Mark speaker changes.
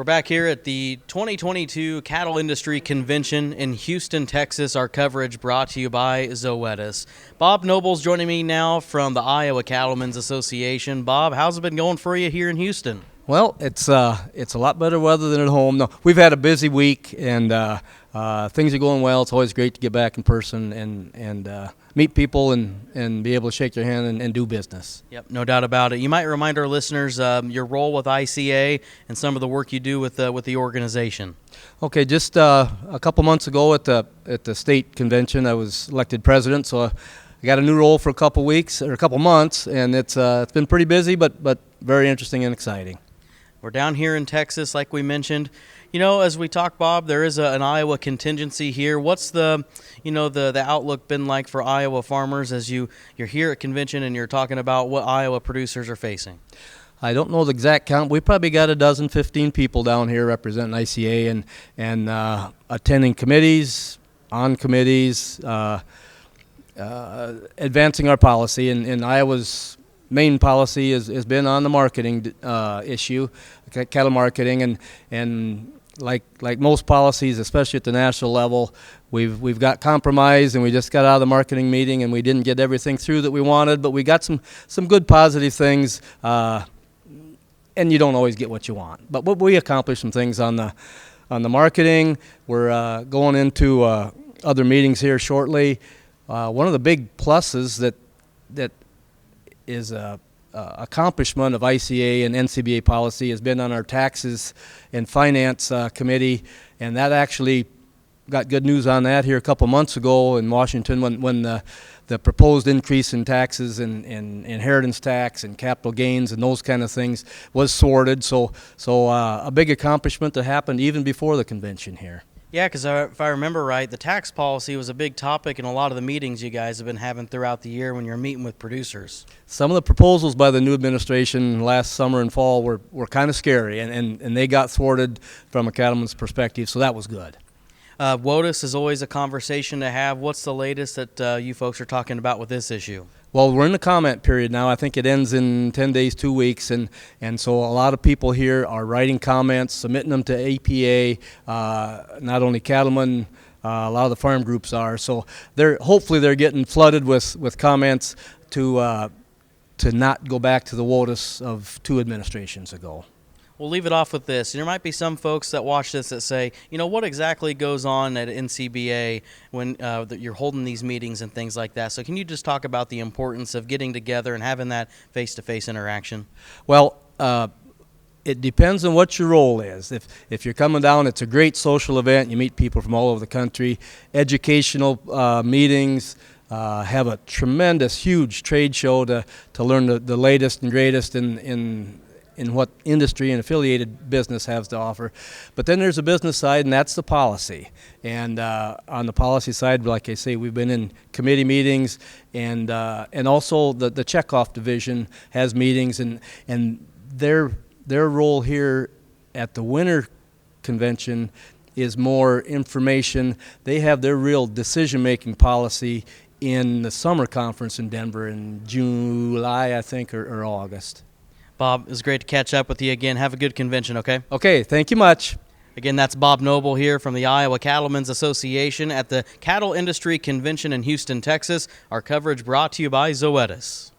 Speaker 1: back here at the 2022 Cattle Industry Convention in Houston, Texas. Our coverage brought to you by Zoetis. Bob Noble's joining me now from the Iowa Cattlemen's Association. Bob, how's it been going for you here in Houston?
Speaker 2: Well, it's a lot better weather than at home. No, we've had a busy week, and things are going well. It's always great to get back in person and meet people and be able to shake their hand and do business.
Speaker 1: Yep, no doubt about it. You might remind our listeners your role with ICA and some of the work you do with the organization.
Speaker 2: Okay, just a couple months ago at the state convention, I was elected president, so I got a new role for a couple months, and it's been pretty busy, but very interesting and exciting.
Speaker 1: We're down here in Texas, like we mentioned. You know, as we talk, Bob, there is an Iowa contingency here. What's the outlook been like for Iowa farmers as you're here at convention and you're talking about what Iowa producers are facing?
Speaker 2: I don't know the exact count. We probably got 15 people down here representing ICA and attending committees, on committees, advancing our policy. And Iowa's main policy has been on the marketing issue, cattle marketing, and like most policies, especially at the national level, we've got compromised, and we just got out of the marketing meeting, and we didn't get everything through that we wanted, but we got some good positive things, and you don't always get what you want. But we accomplished some things on the marketing. We're going into other meetings here shortly. One of the big pluses that is a accomplishment of ICA and NCBA policy has been on our taxes and finance committee, and that actually got good news on that here a couple months ago in Washington when the proposed increase in taxes and inheritance tax and capital gains and those kind of things was sorted. So a big accomplishment that happened even before the convention here.
Speaker 1: Yeah, because if I remember right, the tax policy was a big topic in a lot of the meetings you guys have been having throughout the year when you're meeting with producers.
Speaker 2: Some of the proposals by the new administration last summer and fall were kind of scary, and they got thwarted from a cattleman's perspective, so that was good.
Speaker 1: WOTUS is always a conversation to have. What's the latest that you folks are talking about with this issue?
Speaker 2: Well, we're in the comment period now. I think it ends in 10 days, 2 weeks, and so a lot of people here are writing comments, submitting them to APA, not only Cattlemen, a lot of the farm groups are. So hopefully they're getting flooded with comments to not go back to the WOTUS of 2 administrations ago.
Speaker 1: We'll leave it off with this. There might be some folks that watch this that say, you know, what exactly goes on at NCBA when you're holding these meetings and things like that. So can you just talk about the importance of getting together and having that face-to-face interaction?
Speaker 2: Well, it depends on what your role is. If you're coming down, it's a great social event. You meet people from all over the country. Educational meetings. Have a tremendous, huge trade show to learn the latest and greatest in what industry and affiliated business has to offer. But then there's a business side, and that's the policy. And on the policy side, like I say, we've been in committee meetings, and also the checkoff division has meetings, and their role here at the winter convention is more information. They have their real decision-making policy in the summer conference in Denver in July, I think, or August.
Speaker 1: Bob, it was great to catch up with you again. Have a good convention, okay?
Speaker 2: Okay, thank you much.
Speaker 1: Again, that's Bob Noble here from the Iowa Cattlemen's Association at the Cattle Industry Convention in Houston, Texas. Our coverage brought to you by Zoetis.